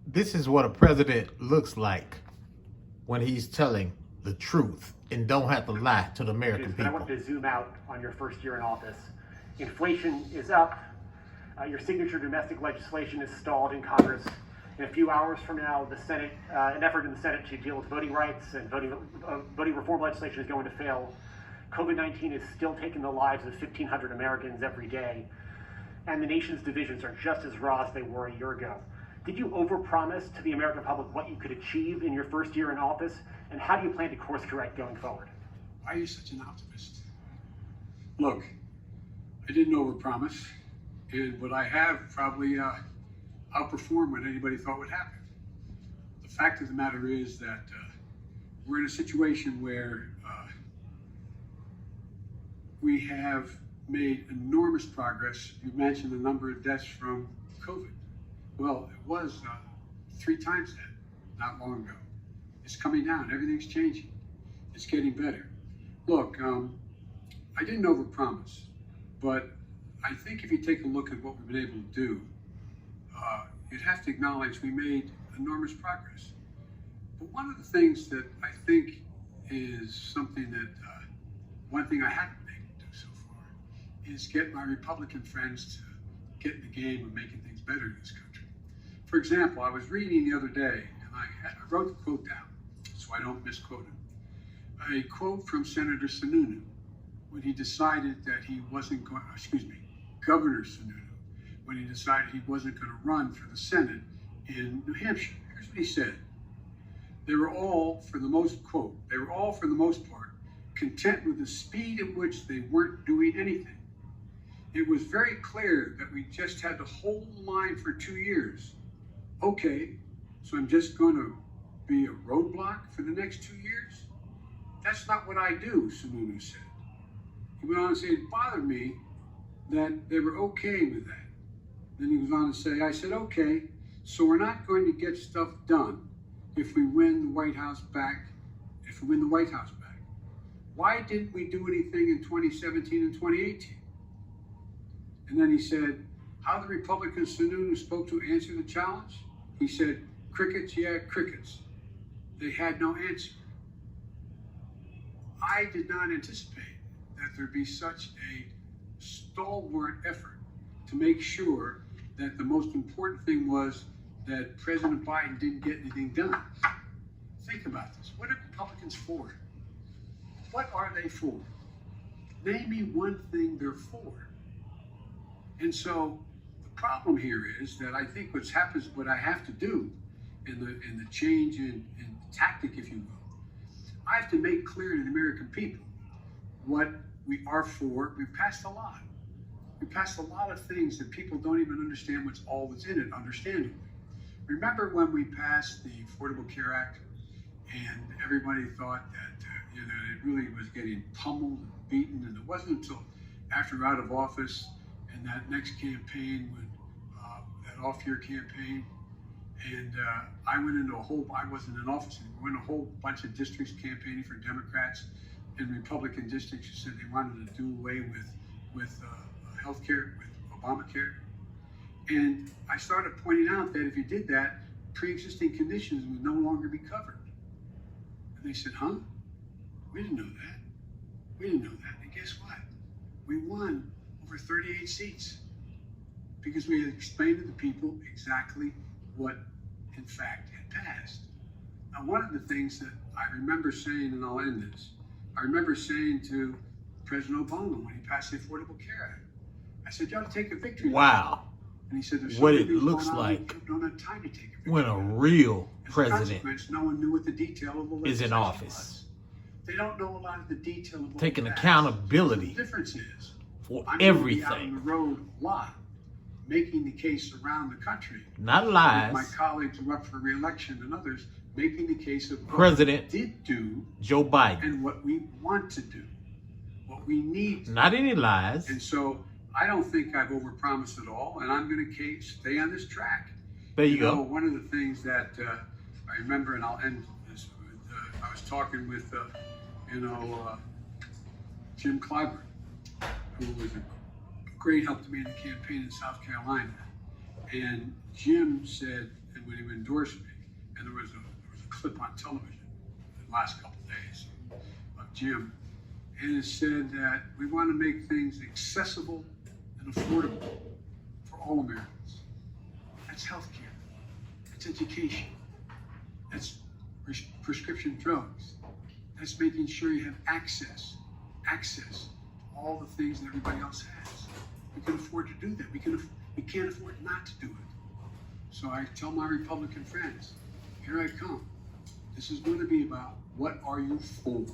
This is what a president looks like when he's telling the truth and don't have to lie to the American But I people. wanted to zoom out on your first year in office. Inflation is up. Your signature domestic legislation is stalled in Congress. In a few hours from now, the Senate, an effort in the Senate to deal with voting rights and voting reform legislation is going to fail. COVID-19 is still taking the lives of 1,500 Americans every day, and the nation's divisions are just as raw as they were a year ago. Did you overpromise to the American public what you could achieve in your first year in office, and how do you plan to course correct going forward? Why are you such an optimist? Look, I didn't overpromise, and what I have probably outperformed what anybody thought would happen. The fact of the matter is that we're in a situation where we have made enormous progress. You mentioned the number of deaths from COVID. Well, it was 3 times that not long ago. It's coming down. Everything's changing. It's getting better. Look, I didn't overpromise, but I think if you take a look at what we've been able to do, you'd have to acknowledge we made enormous progress. But one of the things that I think is something that, one thing I haven't been able to do so far is get my Republican friends to get in the game of making things better in this country. For example, I was reading the other day, and I wrote the quote down so I don't misquote him. A quote from Senator Sununu when he decided that he wasn't going, Governor Sununu, when he decided he wasn't going to run for the Senate in New Hampshire. Here's what he said. They were all, for the most part, content with the speed at which they weren't doing anything. It was very clear that we just had to hold the line for 2 years. Okay, so I'm just going to be a roadblock for the next 2 years? That's not what I do, Sununu said. He went on to say it bothered me that they were okay with that. Then he goes on to say, I said, okay, so we're not going to get stuff done if we win the White House back, Why didn't we do anything in 2017 and 2018? And then he said, how the Republican Sununu spoke to answer the challenge? He said, crickets, yeah, crickets. They had no answer. I did not anticipate that there'd be such a stalwart effort to make sure that the most important thing was that President Biden didn't get anything done. Think about this. What are Republicans for? What are they for? Name me one thing they're for. And so the problem here is that I think what I have to do in the change in tactic, if you will, I have to make clear to the American people what we are for. We've passed a lot. We passed a lot of things that people don't even understand what's all that's in it, understandably. Remember when we passed the Affordable Care Act and everybody thought that it really was getting pummeled and beaten, and it wasn't until after we're out of office and that next campaign, when that off-year campaign, and I wasn't in office anymore, went a whole bunch of districts campaigning for Democrats and Republican districts who said they wanted to do away with health care, with Obamacare. And I started pointing out that if you did that, pre-existing conditions would no longer be covered. And they said, huh? We didn't know that. We didn't know that. And guess what? We won over 38 seats because we had explained to the people exactly what, in fact, had passed. Now, one of the things that I remember saying, and I'll end this, I remember saying to President Obama when he passed the Affordable Care Act, I said, you ought to take a victory. Wow. And he said, there's what it looks like don't have time to take a victory. When a real president no one knew what the detail of the is in office. Was. They don't know a lot of the detail of what taking accountability the difference is for I'm everything. Out on the road a lot, making the case around the country. Not lies. With my colleagues who are up for re-election and others, making the case of what President we did do, Joe Biden, and what we want to do, what we need. Not any lies. And so I don't think I've overpromised at all, and I'm going to stay on this track. There you go. One of the things that I remember, and I'll end this with, I was talking with, Jim Clyburn, who was a great help to me in the campaign in South Carolina. And Jim said, and when he endorsed me, and there was a clip on television the last couple of days of Jim, and it said that we want to make things accessible and affordable for all Americans. That's healthcare. That's education. That's prescription drugs. That's making sure you have access to all the things that everybody else has. We can afford to do that. We can't afford not to do it. So I tell my Republican friends, here I come. This is going to be about what are you for?